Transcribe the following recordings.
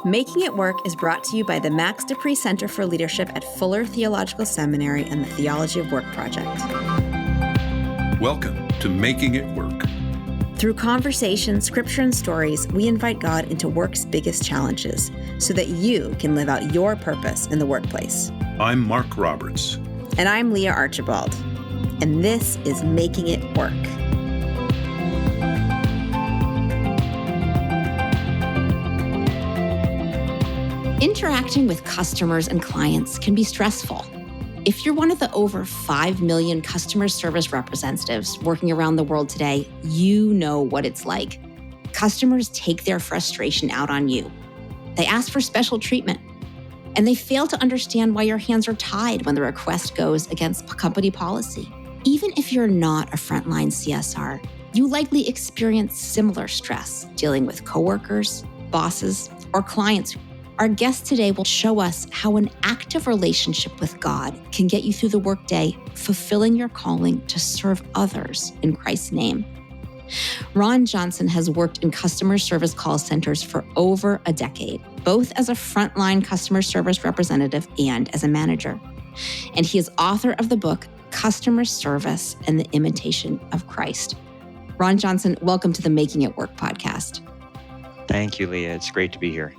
Making It Work is brought to you by the Max Dupree Center for Leadership at Fuller Theological Seminary and the Theology of Work Project. Welcome to Making It Work. Through conversation, scripture, and stories, we invite God into work's biggest challenges so that you can live out your purpose in the workplace. I'm Mark Roberts. And I'm Leah Archibald. And this is Making It Work. Interacting with customers and clients can be stressful. If you're one of the over 5 million customer service representatives working around the world today, you know what it's like. Customers take their frustration out on you. They ask for special treatment, and they fail to understand why your hands are tied when the request goes against company policy. Even if you're not a frontline CSR, you likely experience similar stress dealing with coworkers, bosses, or clients. Our guest today will show us how an active relationship with God can get you through the workday, fulfilling your calling to serve others in Christ's name. Ron Johnson has worked in customer service call centers for over a decade, both as a frontline customer service representative and as a manager. And he is author of the book, Customer Service and the Imitation of Christ. Ron Johnson, welcome to the Making It Work podcast. Thank you, Leah. It's great to be here.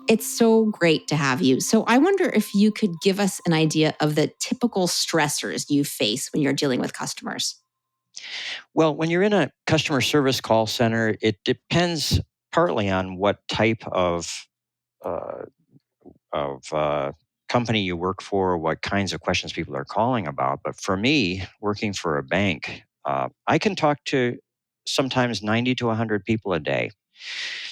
It's so great to have you. So I wonder if you could give us an idea of the typical stressors you face when you're dealing with customers. Well, when you're in a customer service call center, it depends partly on what type of company you work for, what kinds of questions people are calling about. But for me, working for a bank, I can talk to sometimes 90 to 100 people a day.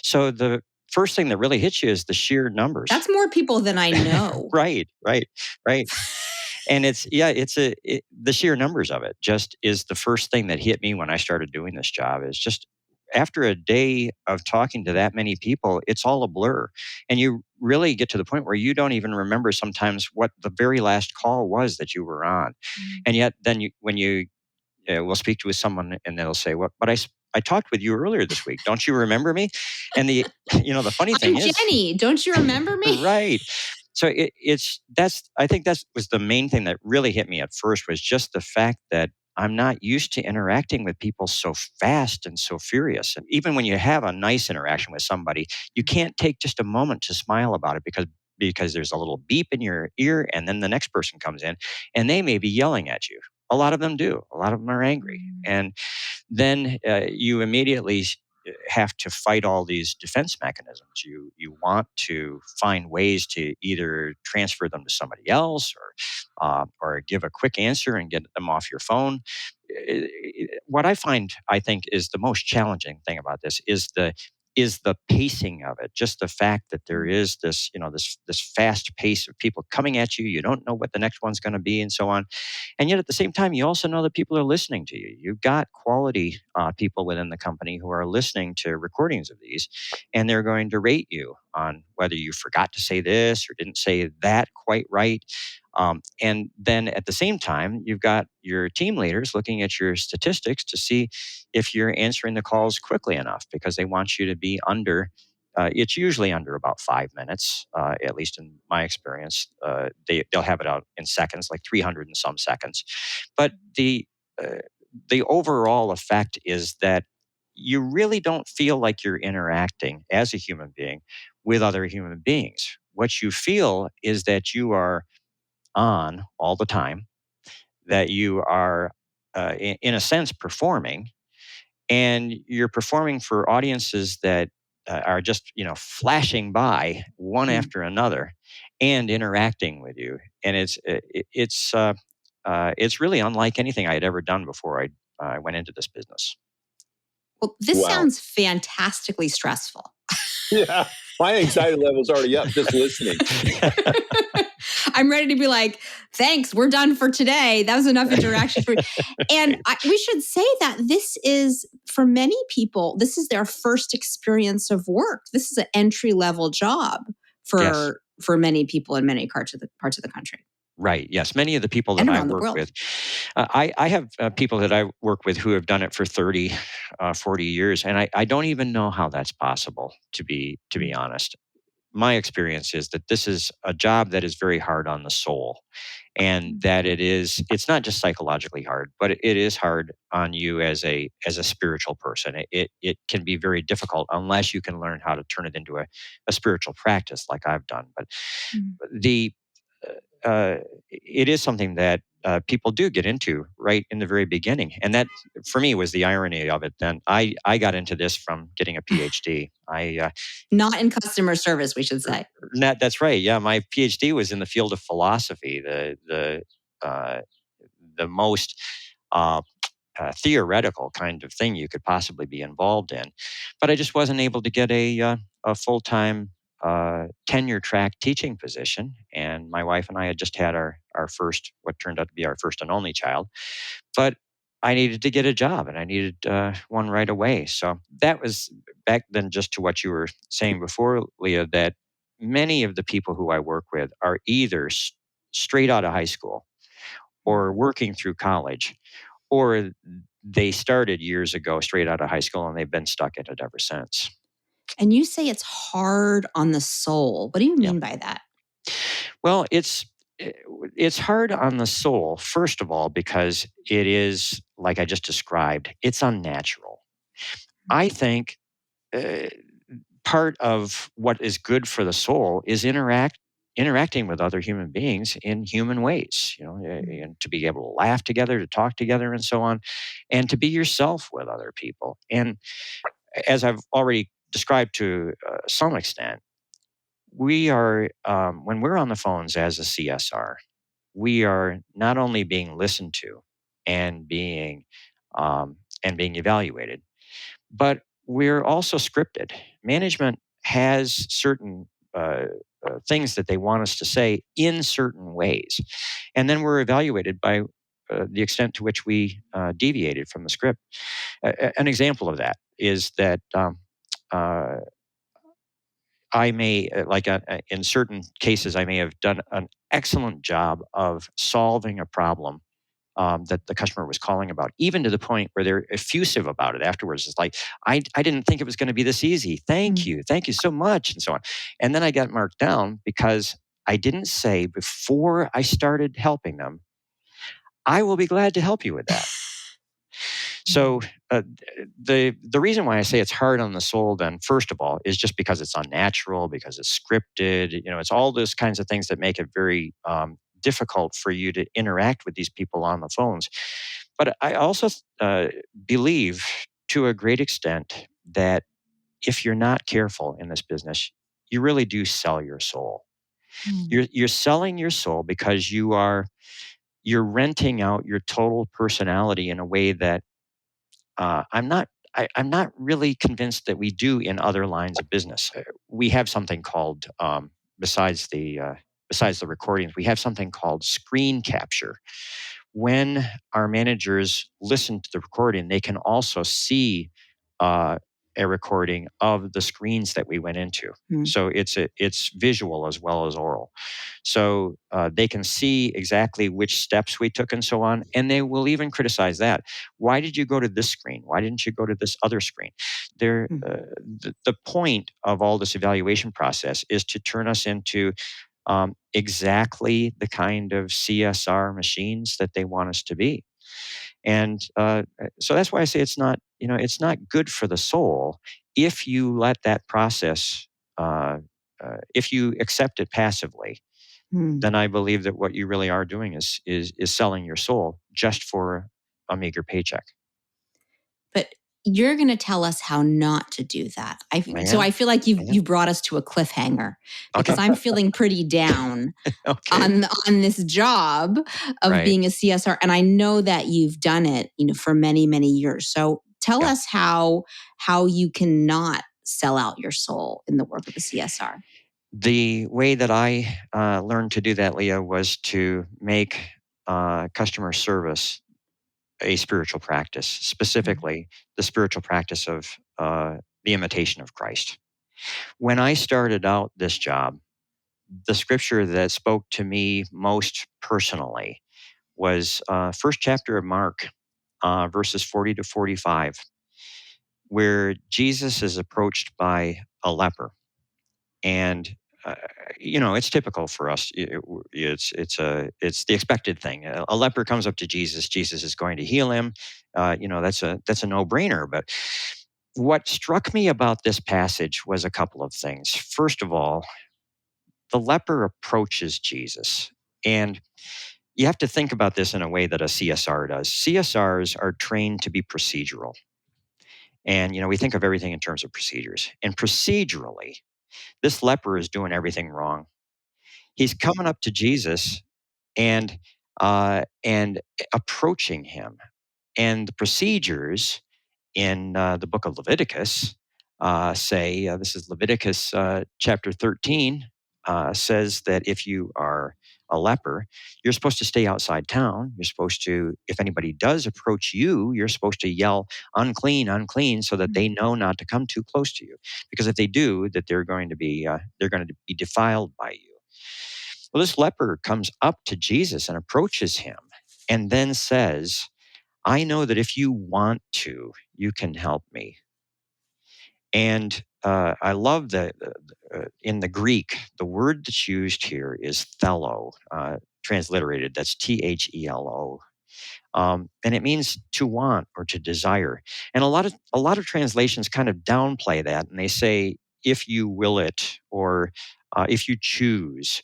So the first thing that really hits you is the sheer numbers. That's more people than I know. Right. And the sheer numbers of it just is the first thing that hit me when I started doing this job. Is just after a day of talking to that many people, it's all a blur. And you really get to the point where you don't even remember sometimes what the very last call was that you were on. Mm-hmm. And yet then when you will speak to someone and they'll say, "Well, but I talked with you earlier this week. Don't you remember me?" And the funny thing is, Jenny, don't you remember me? Right. So I think that was the main thing that really hit me at first, was just the fact that I'm not used to interacting with people so fast and so furious. And even when you have a nice interaction with somebody, you can't take just a moment to smile about it because there's a little beep in your ear, and then the next person comes in and they may be yelling at you. A lot of them do. A lot of them are angry. And then you immediately have to fight all these defense mechanisms. You want to find ways to either transfer them to somebody else or give a quick answer and get them off your phone. What I think, is the most challenging thing about this is the pacing of it. Just the fact that there is this fast pace of people coming at you. You don't know what the next one's going to be and so on. And yet at the same time, you also know that people are listening to you. You've got quality people within the company who are listening to recordings of these, and they're going to rate you on whether you forgot to say this or didn't say that quite right. And then at the same time, you've got your team leaders looking at your statistics to see if you're answering the calls quickly enough, because they want you to be under, it's usually under about 5 minutes, at least in my experience. They'll have it out in seconds, like 300 and some seconds. But the overall effect is that you really don't feel like you're interacting as a human being with other human beings. What you feel is that you are on all the time, that you are, in a sense, performing, and you're performing for audiences that are just, flashing by one after another and interacting with you. And it's really unlike anything I had ever done before I went into this business. Well, this sounds fantastically stressful. Yeah, my anxiety level's already up just listening. I'm ready to be like, thanks, we're done for today. That was enough interaction for me. And we should say that this is, for many people, this is their first experience of work. This is an entry-level job for many people in many parts of the country. Right. Yes. Many of the people that I work with, I have people that I work with who have done it for 30 40 years, and I don't even know how that's possible. To be honest, my experience is that this is a job that is very hard on the soul, and that it's not just psychologically hard, but it is hard on you as a spiritual person. It can be very difficult unless you can learn how to turn it into a spiritual practice like I've done. But the it is something that people do get into right in the very beginning, and that for me was the irony of it. Then I got into this from getting a PhD. Not in customer service, we should say. That's right. Yeah, my PhD was in the field of philosophy, uh, the most theoretical kind of thing you could possibly be involved in. But I just wasn't able to get a full time tenure track teaching position. And my wife and I had just had our first, what turned out to be our first and only child. But I needed to get a job, and I needed one right away. So that was back then, just to what you were saying before, Leah, that many of the people who I work with are either straight out of high school or working through college, or they started years ago straight out of high school and they've been stuck in it ever since. And you say it's hard on the soul. What do you mean by that? Well, it's hard on the soul, first of all, because it is, like I just described, it's unnatural. I think part of what is good for the soul is interacting with other human beings in human ways, and to be able to laugh together, to talk together, and so on, and to be yourself with other people. And as I've already described to some extent, we are, when we're on the phones as a CSR, we are not only being listened to and being evaluated, but we're also scripted. Management has certain things that they want us to say in certain ways, and then we're evaluated by the extent to which we deviated from the script. An example of that is that I may, in certain cases, I may have done an excellent job of solving a problem that the customer was calling about, even to the point where they're effusive about it afterwards. It's like, I didn't think it was going to be this easy. Thank you so much, and so on. And then I got marked down because I didn't say before I started helping them, I will be glad to help you with that. So the reason why I say it's hard on the soul, then, first of all, is just because it's unnatural, because it's scripted. It's all those kinds of things that make it very difficult for you to interact with these people on the phones. But I also believe, to a great extent, that if you're not careful in this business, you really do sell your soul. You're selling your soul because you're renting out your total personality in a way that I'm not really convinced that we do in other lines of business. We have something called, besides the recordings, we have something called screen capture. When our managers listen to the recording, they can also see a recording of the screens that we went into. So it's visual as well as oral. So they can see exactly which steps we took and so on, and they will even criticize that. Why did you go to this screen? Why didn't you go to this other screen? The point of all this evaluation process is to turn us into exactly the kind of CSR machines that they want us to be. And so that's why I say it's not good for the soul if you let that process, if you accept it passively. Then I believe that what you really are doing is selling your soul just for a meager paycheck. But you're going to tell us how not to do that. So I feel like you brought us to a cliffhanger, because I'm feeling pretty down on this job of being a CSR, and I know that you've done it, for many, many years. So tell us how you cannot sell out your soul in the work of a CSR. The way that I learned to do that, Leah, was to make customer service a spiritual practice, specifically the spiritual practice of the imitation of Christ. When I started out this job, the scripture that spoke to me most personally was first chapter of Mark, verses 40 to 45. where Jesus is approached by a leper. And it's typical for us. It's the expected thing. A leper comes up to Jesus. Jesus is going to heal him. That's a no-brainer. But what struck me about this passage was a couple of things. First of all, the leper approaches Jesus, and you have to think about this in a way that a CSR does. CSRs are trained to be procedural, and we think of everything in terms of procedures. And procedurally, this leper is doing everything wrong. He's coming up to Jesus and approaching him. And the procedures in the book of Leviticus say, this is Leviticus chapter 13, says that if you are a leper, you're supposed to stay outside town. You're supposed to, if anybody does approach you, you're supposed to yell, unclean, unclean, so that they know not to come too close to you. Because if they do, that they're going to be defiled by you. Well, this leper comes up to Jesus and approaches him and then says, I know that if you want to, you can help me. And I love that in the Greek, the word that's used here is thelo, transliterated. That's Thelo. And it means to want or to desire. And a lot of translations kind of downplay that, and they say, if you will it, or if you choose.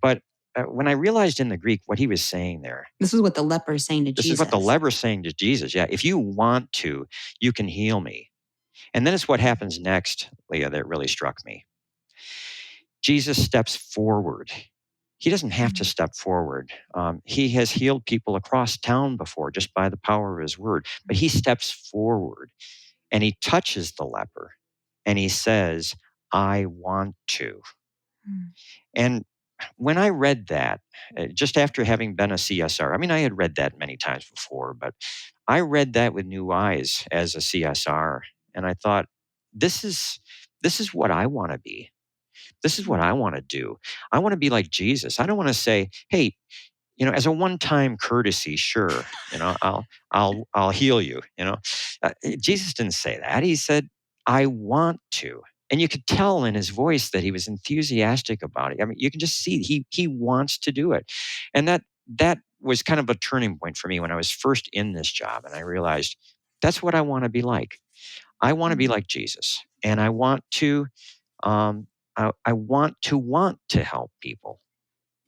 But when I realized in the Greek what he was saying there, This is what the leper is saying to Jesus. this is what the leper is saying to Jesus. Yeah, if you want to, you can heal me. And then it's what happens next, Leah, that really struck me. Jesus steps forward. He doesn't have to step forward. He has healed people across town before just by the power of his word. But he steps forward and he touches the leper and he says, I want to. And when I read that, just after having been a CSR, I mean, I had read that many times before, but I read that with new eyes as a CSR. And I thought, this is what I want to be. This is what I want to do. I want to be like Jesus. I don't want to say, hey, as a one-time courtesy, sure, I'll heal you. Jesus didn't say that. He said, I want to. And you could tell in his voice that he was enthusiastic about it. I mean, you can just see he wants to do it. And that was kind of a turning point for me when I was first in this job. And I realized that's what I want to be like. I want to be like Jesus. And I want to I want to help people.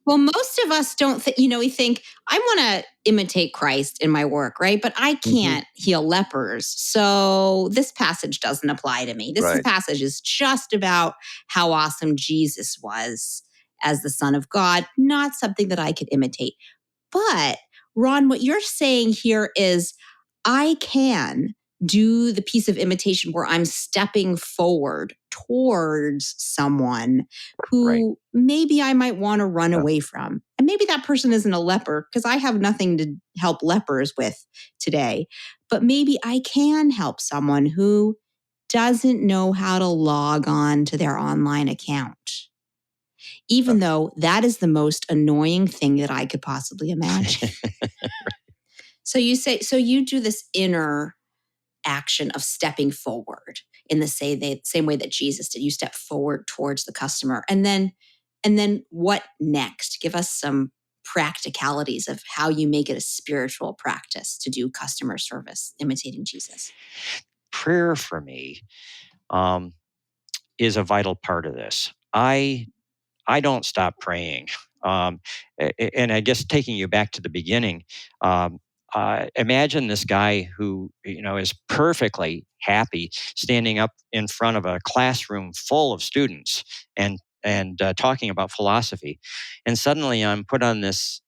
Well, most of us don't think, we think, I want to imitate Christ in my work, right? But I can't heal lepers. So this passage doesn't apply to me. This passage is just about how awesome Jesus was as the Son of God, not something that I could imitate. But Ron, what you're saying here is I can do the piece of imitation where I'm stepping forward towards someone who maybe I might want to run away from. And maybe that person isn't a leper because I have nothing to help lepers with today. But maybe I can help someone who doesn't know how to log on to their online account. Even though that is the most annoying thing that I could possibly imagine. So you do this inner action of stepping forward in the same way that Jesus did. You step forward towards the customer. And then what next? Give us some practicalities of how you make it a spiritual practice to do customer service, imitating Jesus. Prayer for me is a vital part of this. I don't stop praying. And I guess taking you back to the beginning, imagine this guy who is perfectly happy standing up in front of a classroom full of students and talking about philosophy, and suddenly I'm put on this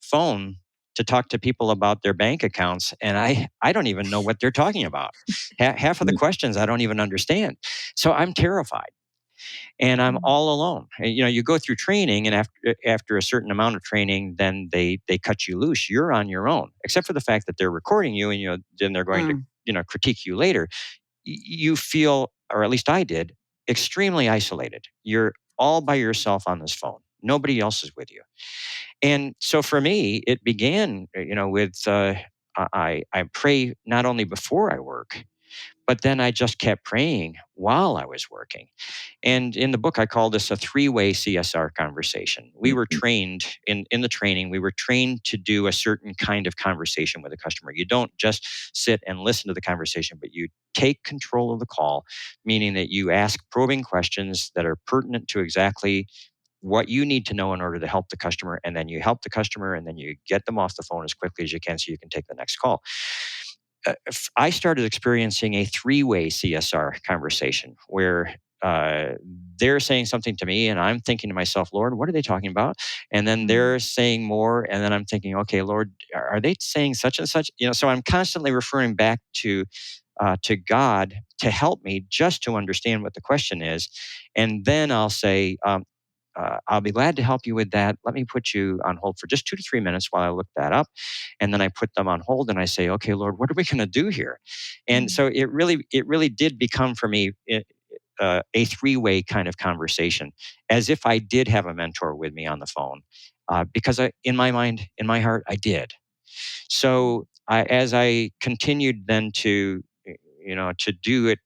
phone to talk to people about their bank accounts, and I don't even know what they're talking about. Half of the questions I don't even understand, so I'm terrified. And I'm all alone. You go through training, and after a certain amount of training, then they cut you loose. You're on your own, except for the fact that they're recording you, and then they're going to critique you later. You feel, or at least I did, extremely isolated. You're all by yourself on this phone. Nobody else is with you. And so for me, it began, with I pray not only before I work, But then I just kept praying while I was working. And in the book, I call this a three-way CSR conversation. We were trained in the training, we were trained to do a certain kind of conversation with a customer. You don't just sit and listen to the conversation, but you take control of the call, meaning that you ask probing questions that are pertinent to exactly what you need to know in order to help the customer. And then you help the customer, and then you get them off the phone as quickly as you can so you can take the next call. I started experiencing a three-way CSR conversation where they're saying something to me and I'm thinking to myself, Lord, what are they talking about? And then they're saying more. And then I'm thinking, okay, Lord, are they saying such and such? So I'm constantly referring back to God to help me just to understand what the question is. And then I'll say, I'll be glad to help you with that. Let me put you on hold for just 2 to 3 minutes while I look that up. And then I put them on hold and I say, okay, Lord, what are we going to do here? And so it really did become for me a three-way kind of conversation, as if I did have a mentor with me on the phone, because in my mind, in my heart, I did. So as I continued then to do it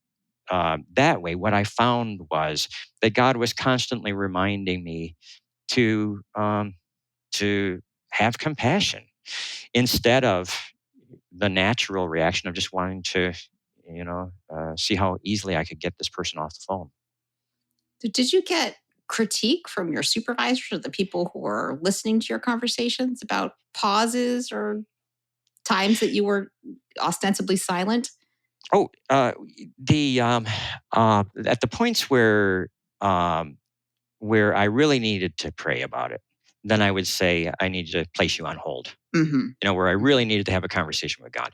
that way, what I found was that God was constantly reminding me to have compassion instead of the natural reaction of just wanting to, see how easily I could get this person off the phone. Did you get critique from your supervisors or the people who were listening to your conversations about pauses or times that you were ostensibly silent? Oh, the at the points where I really needed to pray about it, then I would say I need to place you on hold. Mm-hmm. Where I really needed to have a conversation with God.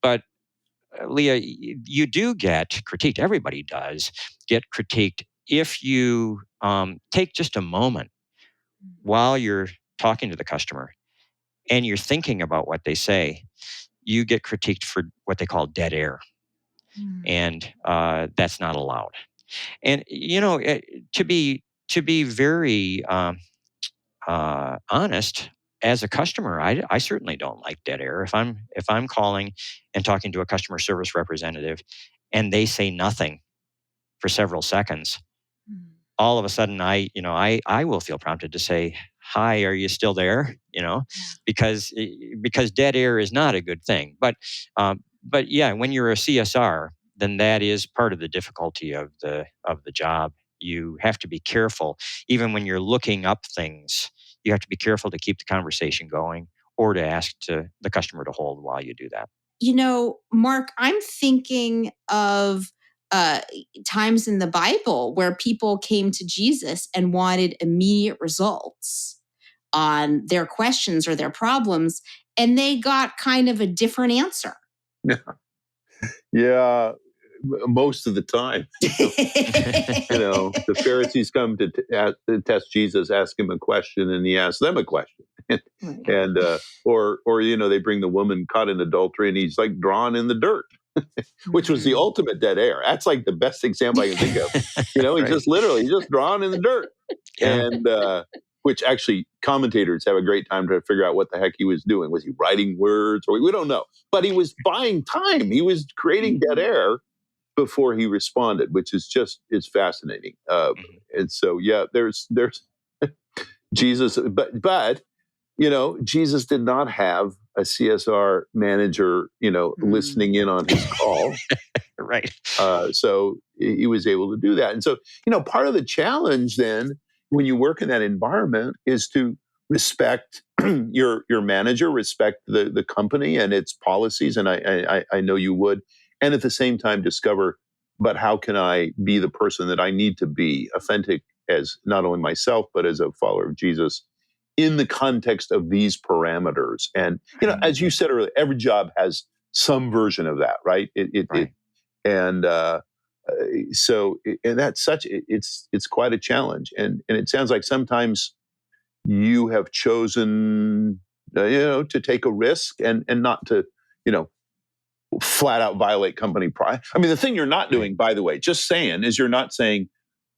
But Leah, you do get critiqued. Everybody does get critiqued if you take just a moment while you're talking to the customer and you're thinking about what they say. You get critiqued for what they call dead air, and that's not allowed. And to be very honest, as a customer, I certainly don't like dead air. If I'm calling and talking to a customer service representative, and they say nothing for several seconds, all of a sudden I will feel prompted to say, "Hi, are you still there?" Because dead air is not a good thing. But yeah, when you're a CSR, then that is part of the difficulty of the job. You have to be careful, even when you're looking up things. You have to be careful to keep the conversation going, or to ask the customer to hold while you do that. Mark, I'm thinking of times in the Bible where people came to Jesus and wanted immediate results on their questions or their problems, and they got kind of a different answer. Yeah, most of the time. The Pharisees come to test Jesus, ask him a question, and he asks them a question. And or they bring the woman caught in adultery, and he's like drawn in the dirt, which was the ultimate dead air. That's like the best example I can think of. He's just drawn in the dirt. Yeah. And which actually commentators have a great time to figure out what the heck he was doing. Was he writing words? Or we don't know. But he was buying time. He was creating dead air before he responded, which is fascinating. And so, yeah, there's Jesus, but Jesus did not have a CSR manager, listening in on his call. Right. So he was able to do that. And so, part of the challenge then, when you work in that environment, is to respect your manager, respect the company and its policies. And I know you would. And at the same time discover, but how can I be the person that I need to be, authentic as not only myself, but as a follower of Jesus in the context of these parameters. And, as you said earlier, every job has some version of that, right? And that's it's quite a challenge. And it sounds like sometimes you have chosen, to take a risk and not to, flat out violate company pride. I mean, the thing you're not doing, by the way, just saying, is you're not saying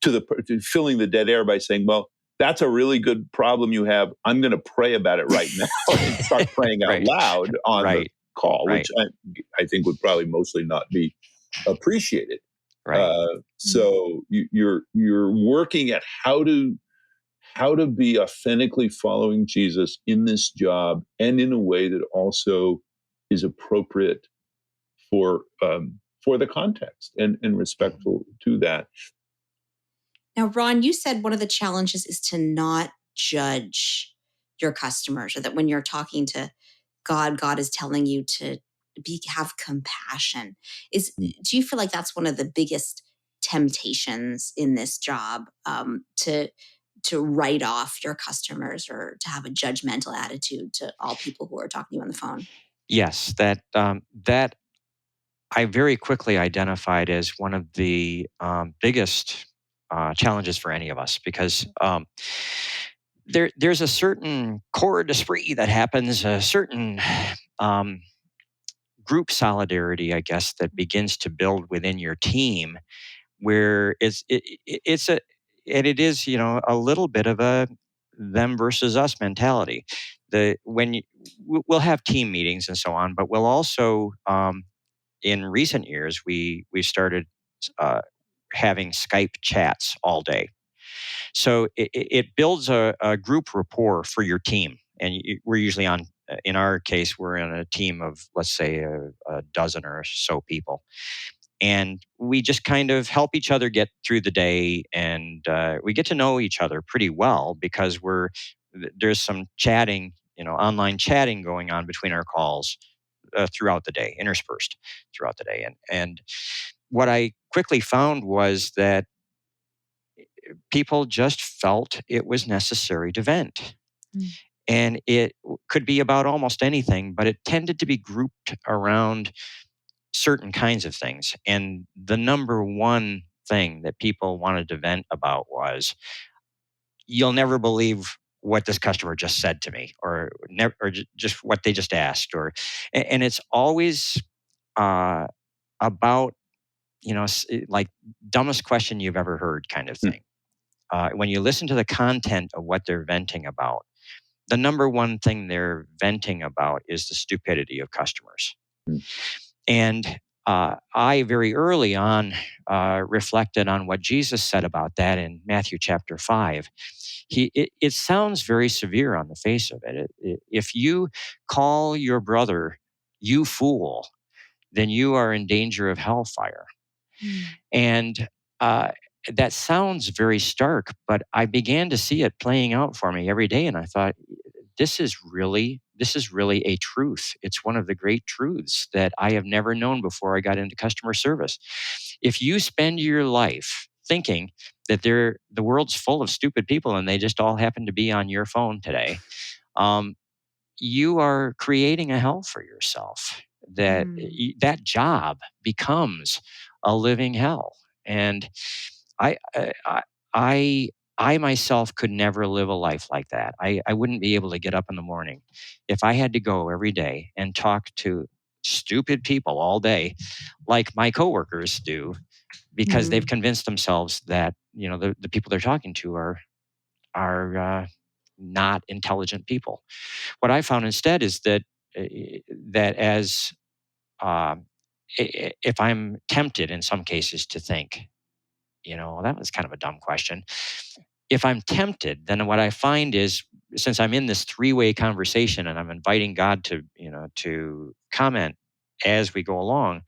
to filling the dead air by saying, well, that's a really good problem you have. I'm going to pray about it right now and start praying out loud on the call, Right. which I think would probably mostly not be appreciated. Right. So you're working at how to be authentically following Jesus in this job and in a way that also is appropriate for the context and respectful to that. Now, Ron, you said one of the challenges is to not judge your customers, or that when you're talking to God is telling you to have compassion. Do you feel like that's one of the biggest temptations in this job, to write off your customers or to have a judgmental attitude to all people who are talking to you on the phone? Yes, that I very quickly identified as one of the biggest challenges for any of us, because there's a certain corps d'esprit that happens, a certain um, group solidarity, I guess, that begins to build within your team, where it's a and it is, a little bit of a them versus us mentality. We'll have team meetings and so on, but we'll also in recent years we started uh, having Skype chats all day. So it builds a group rapport for your team. And we're usually in our case, we're in a team of, let's say, a dozen or so people. And we just kind of help each other get through the day. And we get to know each other pretty well because there's some chatting, online chatting going on between our calls throughout the day, interspersed throughout the day. And what I quickly found was that people just felt it was necessary to vent. And it could be about almost anything, but it tended to be grouped around certain kinds of things. And the number one thing that people wanted to vent about was, you'll never believe what this customer just said to me, or never, or just what they just asked, and it's always about, like dumbest question you've ever heard kind of thing. When you listen to the content of what they're venting about, the number one thing they're venting about is the stupidity of customers. And I very early on reflected on what Jesus said about that in Matthew chapter 5. It sounds very severe on the face of it. If you call your brother, you fool, then you are in danger of hellfire. And that sounds very stark, but I began to see it playing out for me every day. And I thought, this is really a truth. It's one of the great truths that I have never known before I got into customer service. If you spend your life thinking that the world's full of stupid people and they just all happen to be on your phone today, you are creating a hell for yourself. That job becomes a living hell. And I, I, I, I myself could never live a life like that. I wouldn't be able to get up in the morning if I had to go every day and talk to stupid people all day, like my coworkers do, because they've convinced themselves that the people they're talking to are not intelligent people. What I found instead is that as if I'm tempted in some cases to think, that was kind of a dumb question. If I'm tempted, then what I find is, since I'm in this three-way conversation and I'm inviting God to comment as we go along,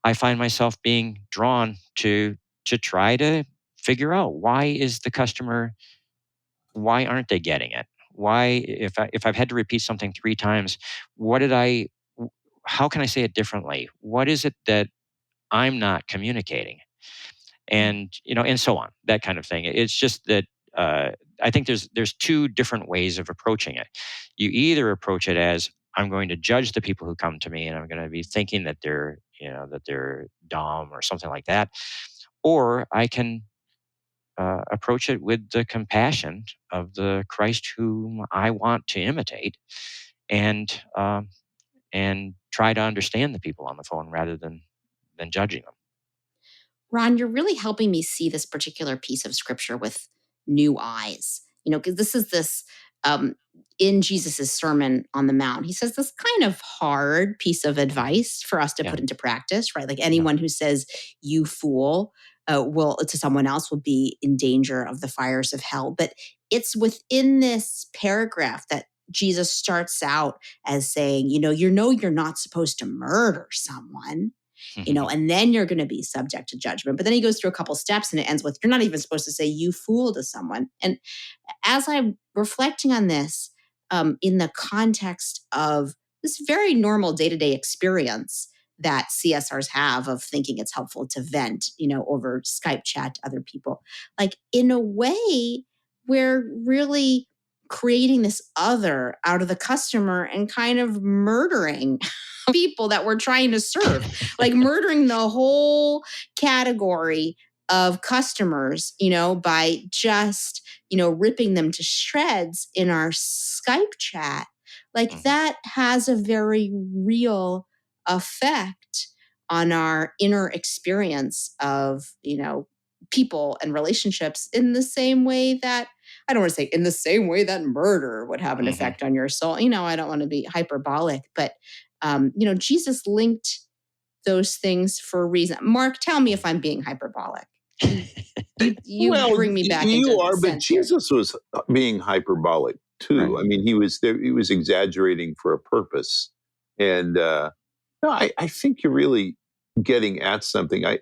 I find myself being drawn to try to figure out, why aren't they getting it? Why, if I've had to repeat something 3 times, how can I say it differently? What is it that I'm not communicating? And and so on, that kind of thing. It's just that I think there's 2 different ways of approaching it. You either approach it as, I'm going to judge the people who come to me, and I'm going to be thinking that they're dumb or something like that, or I can approach it with the compassion of the Christ whom I want to imitate, and try to understand the people on the phone rather than judging them. Ron, you're really helping me see this particular piece of scripture with new eyes. Because this is this in Jesus's Sermon on the Mount, he says this kind of hard piece of advice for us to put into practice, right? Like anyone who says, you fool, will to someone else will be in danger of the fires of hell. But it's within this paragraph that Jesus starts out as saying, you're not supposed to murder someone, and then you're going to be subject to judgment. But then he goes through a couple steps and it ends with, you're not even supposed to say you fool to someone. And as I'm reflecting on this, in the context of this very normal day-to-day experience that CSRs have of thinking it's helpful to vent, over Skype chat to other people, like in a way, we're really creating this other out of the customer and kind of murdering people that we're trying to serve, like murdering the whole category of customers, by just, ripping them to shreds in our Skype chat. Like that has a very real effect on our inner experience of, people and relationships in the same way that, I don't want to say in the same way that murder would have an effect on your soul. I don't want to be hyperbolic, but, Jesus linked those things for a reason. Mark, tell me if I'm being hyperbolic. You bring me back into you are, but sense here. Jesus was being hyperbolic too. Right. I mean, he was exaggerating for a purpose, and no, I think you're really getting at something. I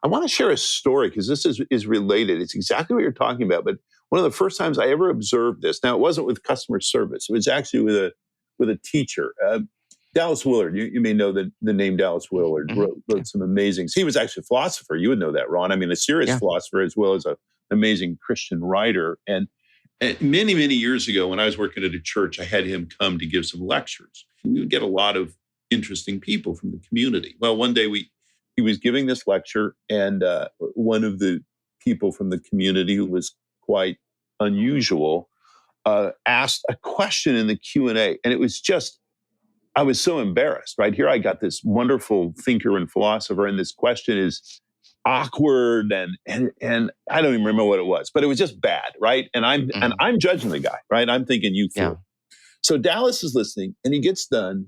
want to share a story because this is related. It's exactly what you're talking about. But one of the first times I ever observed this, now it wasn't with customer service. It was actually with a teacher. Dallas Willard, you may know the name Dallas Willard, wrote some amazing. He was actually a philosopher. You would know that, Ron. I mean, a serious philosopher as well as an amazing Christian writer. And many, many years ago, when I was working at a church, I had him come to give some lectures. We would get a lot of interesting people from the community. Well, one day he was giving this lecture, and one of the people from the community, who was quite unusual, asked a question in the Q&A, and it was just, I was so embarrassed, right? Here I got this wonderful thinker and philosopher, and this question is awkward, and I don't even remember what it was, but it was just bad, right? And I'm judging the guy, right? I'm thinking, you fool. Yeah. So Dallas is listening, and he gets done,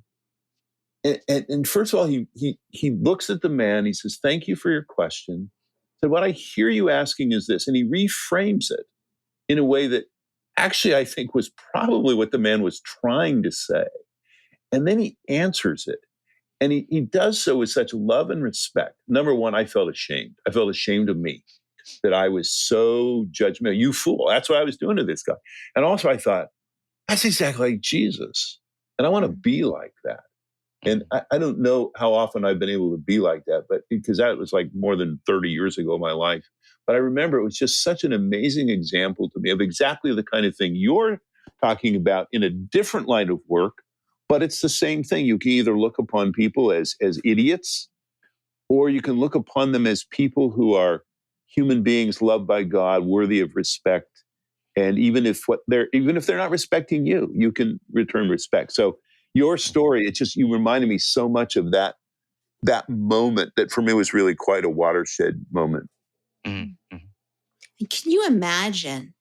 and first of all, he looks at the man. He says, "Thank you for your question." So what I hear you asking is this, and he reframes it in a way that actually I think was probably what the man was trying to say. And then he answers it. And he does so with such love and respect. Number one, I felt ashamed. I felt ashamed of me, that I was so judgmental. You fool. That's what I was doing to this guy. And also I thought, that's exactly like Jesus. And I want to be like that. And I don't know how often I've been able to be like that, but because that was like more than 30 years ago in my life. But I remember it was just such an amazing example to me of exactly the kind of thing you're talking about in a different line of work. But it's the same thing. You can either look upon people as idiots, or you can look upon them as people who are human beings loved by God, worthy of respect. And even if they're not respecting you, you can return respect. So your story, you reminded me so much of that moment that for me was really quite a watershed moment. Mm-hmm. Can you imagine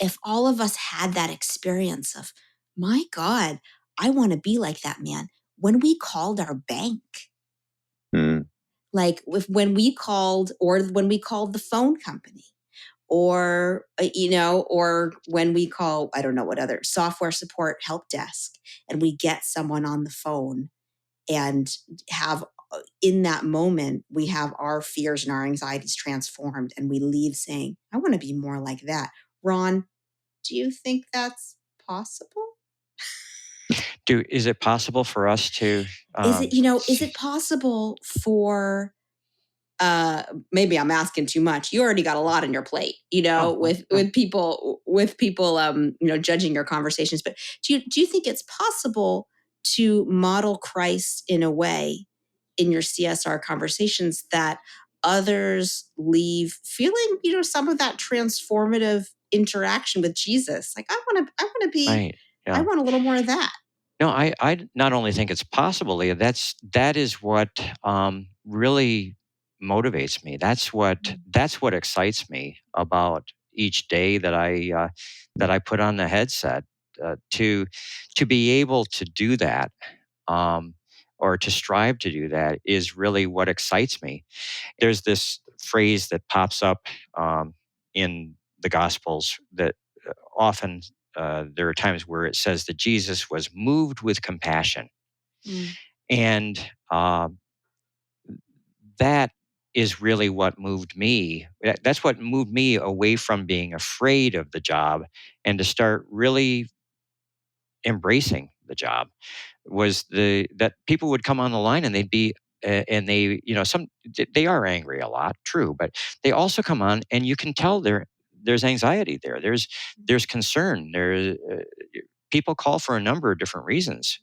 if all of us had that experience of, my God, I want to be like that man, when we called our bank? Like when we called the phone company, or when we call, I don't know what other software support help desk, and we get someone on the phone and have, in that moment, we have our fears and our anxieties transformed, and we leave saying, I want to be more like that. Ron, do you think that's possible? Is it possible for us to? Is it possible for? Maybe I'm asking too much. You already got a lot on your plate, with people, judging your conversations. But do you think it's possible to model Christ in a way in your CSR conversations that others leave feeling, some of that transformative interaction with Jesus? Like, I want to be, right. Yeah. I want a little more of that. No, I not only think it's possible, Leah, that is what really motivates me. That's what excites me about each day that I put on the headset to be able to do that, um, or to strive to do that, is really what excites me. There's this phrase that pops up in the Gospels that often there are times where it says that Jesus was moved with compassion. Mm. And that is really what moved me. That's what moved me away from being afraid of the job and to start really embracing the job. Was that people would come on the line and they'd be and they, they are angry a lot, true, but they also come on and you can tell there's anxiety there. There's concern. People call for a number of different reasons.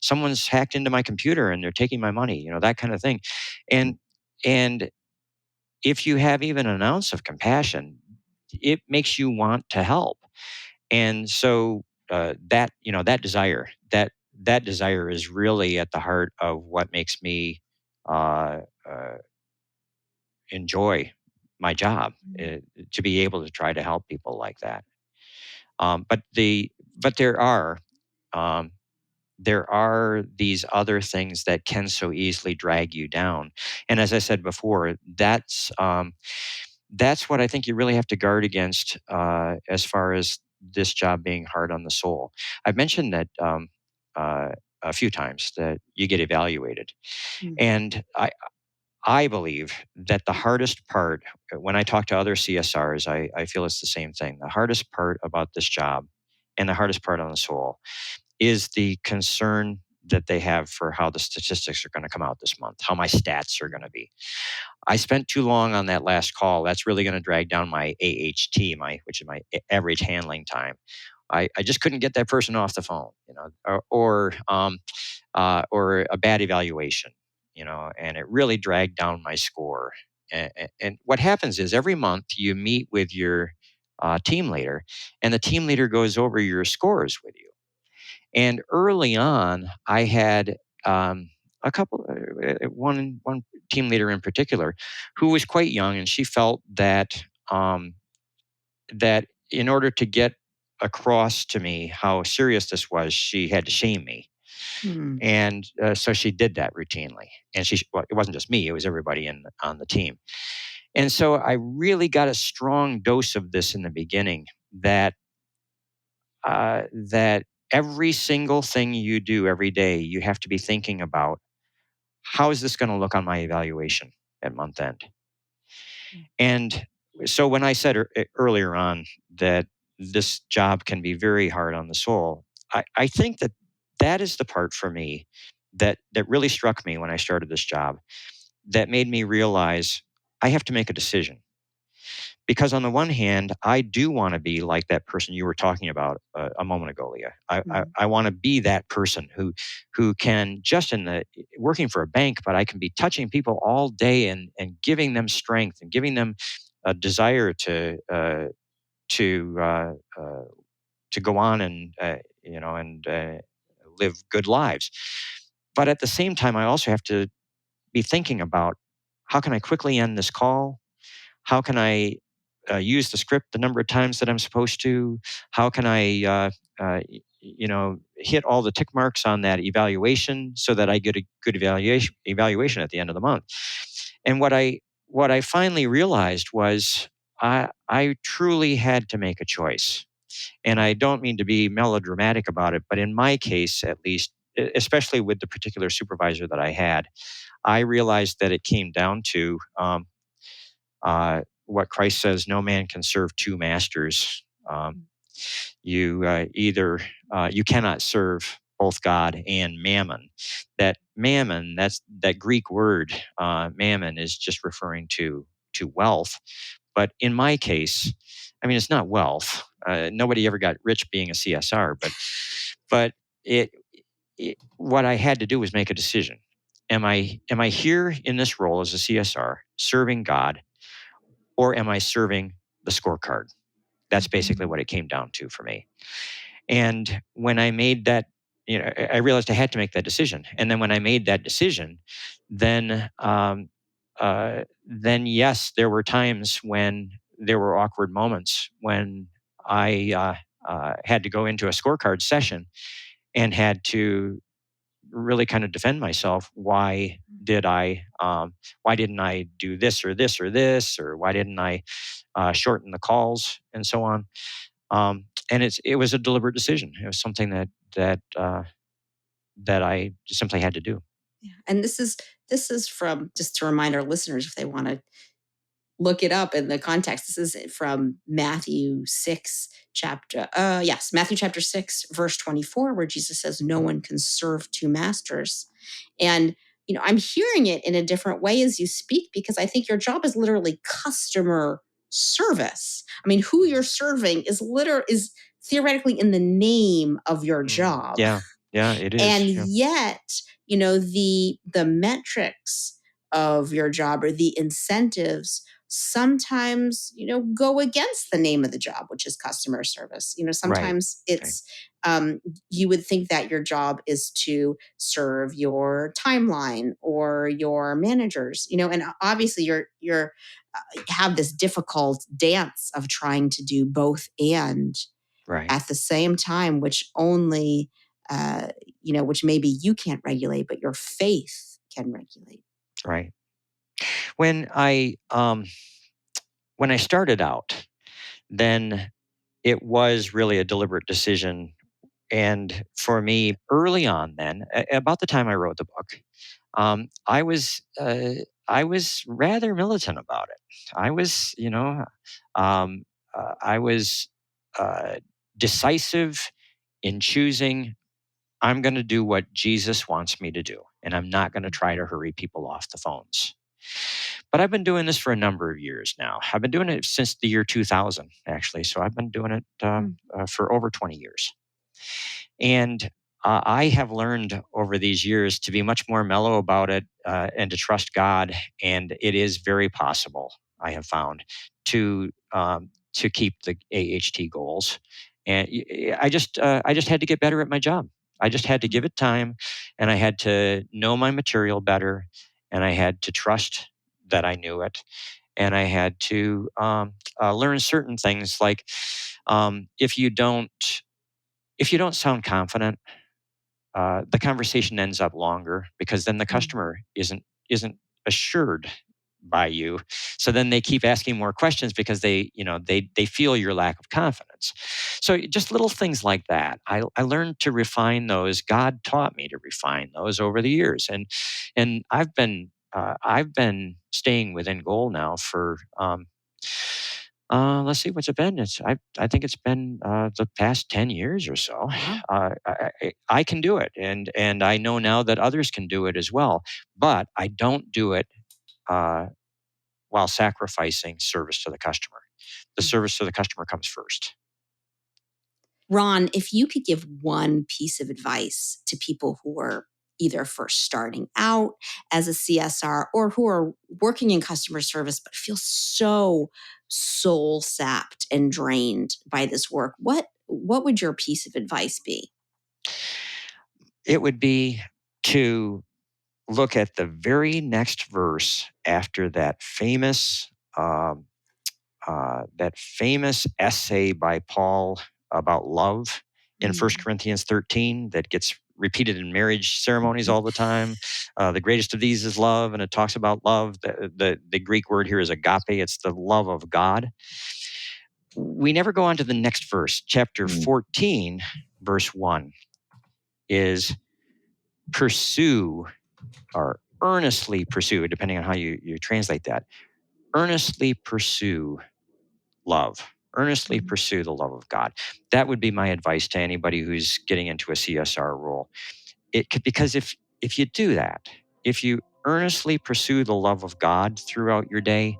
Someone's hacked into my computer and they're taking my money, that kind of thing. And if you have even an ounce of compassion, it makes you want to help. And so that desire is really at the heart of what makes me uh, uh, enjoy my job, to be able to try to help people like that. But um, there are these other things that can so easily drag you down. And as I said before, that's what I think you really have to guard against, as far as this job being hard on the soul. I've mentioned that uh, a few times that you get evaluated. Mm. And I believe that the hardest part, when I talk to other CSRs, I feel it's the same thing. The hardest part about this job and the hardest part on the soul is the concern that they have for how the statistics are going to come out this month, how my stats are going to be. I spent too long on that last call. That's really going to drag down my AHT, which is my average handling time. I just couldn't get that person off the phone, or a bad evaluation, and it really dragged down my score. And what happens is every month you meet with your team leader, and the team leader goes over your scores with you. And early on, I had a couple, one team leader in particular, who was quite young, and she felt that in order to get across to me how serious this was, she had to shame me. Mm. And so she did that routinely. And it wasn't just me; it was everybody on the team. And so I really got a strong dose of this in the beginning, that every single thing you do every day, you have to be thinking about, how is this going to look on my evaluation at month end? And so when I said earlier on that this job can be very hard on the soul, I think that is the part for me that really struck me when I started this job, that made me realize I have to make a decision. Because on the one hand, I do want to be like that person you were talking about a moment ago, Leah. I want to be that person who can, just working for a bank, but I can be touching people all day and giving them strength and giving them a desire to go on and live good lives. But at the same time, I also have to be thinking about, how can I quickly end this call? How can I use the script the number of times that I'm supposed to? How can I, hit all the tick marks on that evaluation so that I get a good evaluation at the end of the month? And what I finally realized was I truly had to make a choice. And I don't mean to be melodramatic about it, but in my case, at least, especially with the particular supervisor that I had, I realized that it came down to what Christ says: no man can serve two masters. You cannot serve both God and mammon. That mammon, that Greek word, mammon, is just referring to wealth. But in my case, I mean, it's not wealth. Nobody ever got rich being a CSR, but what I had to do was make a decision. Am I here in this role as a CSR serving God, or am I serving the scorecard? That's basically what it came down to for me. And when I made that, I realized I had to make that decision. And then when I made that decision, then yes, there were times when there were awkward moments when I had to go into a scorecard session and had to really kind of defend myself. Why didn't I do this or this or this, or why didn't I shorten the calls and so on? And it was a deliberate decision. It was something that I simply had to do. Yeah. And this is from, just to remind our listeners if they want to look it up in the context. This is from Matthew chapter 6, verse 24, where Jesus says, "No one can serve two masters." And, I'm hearing it in a different way as you speak, because I think your job is literally customer service. I mean, who you're serving is theoretically in the name of your job. Yeah, it is. And yeah. yet, the metrics of your job or the incentives sometimes, go against the name of the job, which is customer service. Sometimes it's, you would think that your job is to serve your timeline or your managers, and obviously you're have this difficult dance of trying to do both and at the same time, which only, which maybe you can't regulate, but your faith can regulate. Right. When I started out, then it was really a deliberate decision. And for me, early on, then about the time I wrote the book, I was rather militant about it. I was, I was decisive in choosing. I'm going to do what Jesus wants me to do, and I'm not going to try to hurry people off the phones. But I've been doing this for a number of years now. I've been doing it since the year 2000, actually. So I've been doing it for over 20 years. And I have learned over these years to be much more mellow about it and to trust God. And it is very possible, I have found, to keep the AHT goals. And I just had to get better at my job. I just had to give it time, and I had to know my material better, and I had to trust that I knew it, and I had to learn certain things, like if you don't sound confident, the conversation ends up longer, because then the customer isn't assured by you. So then they keep asking more questions because they feel your lack of confidence. So just little things like that. I learned to refine those. God taught me to refine those over the years. And I've been staying within goal now for let's see, what's it been? I think it's been the past 10 years or so. I can do it, and I know now that others can do it as well. But I don't do it while sacrificing service to the customer. The service to the customer comes first. Ron, if you could give one piece of advice to people who are either first starting out as a CSR or who are working in customer service but feel so soul-sapped and drained by this work, what would your piece of advice be? It would be to look at the very next verse after that famous essay by Paul about love in 1 Corinthians 13 that gets repeated in marriage ceremonies all the time. The greatest of these is love, and it talks about love. The Greek word here is agape. It's the love of God. We never go on to the next verse. Chapter 14, verse 1 is pursue, or earnestly pursue, depending on how you translate that. Earnestly pursue love. Earnestly pursue the love of God. That would be my advice to anybody who's getting into a CSR role. Because if you do that, if you earnestly pursue the love of God throughout your day,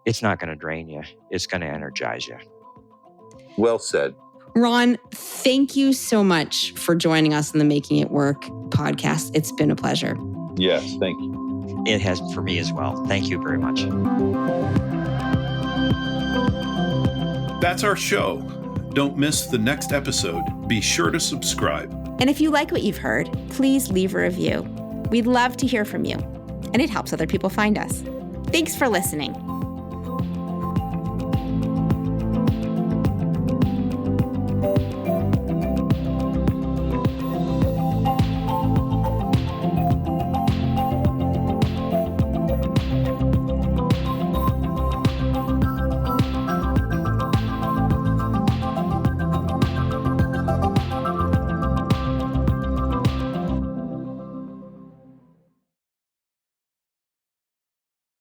it's not going to drain you. It's going to energize you. Well said. Ron, thank you so much for joining us in the Making It Work podcast. It's been a pleasure. Yes, thank you. It has for me as well. Thank you very much. That's our show. Don't miss the next episode. Be sure to subscribe. And if you like what you've heard, please leave a review. We'd love to hear from you, and it helps other people find us. Thanks for listening.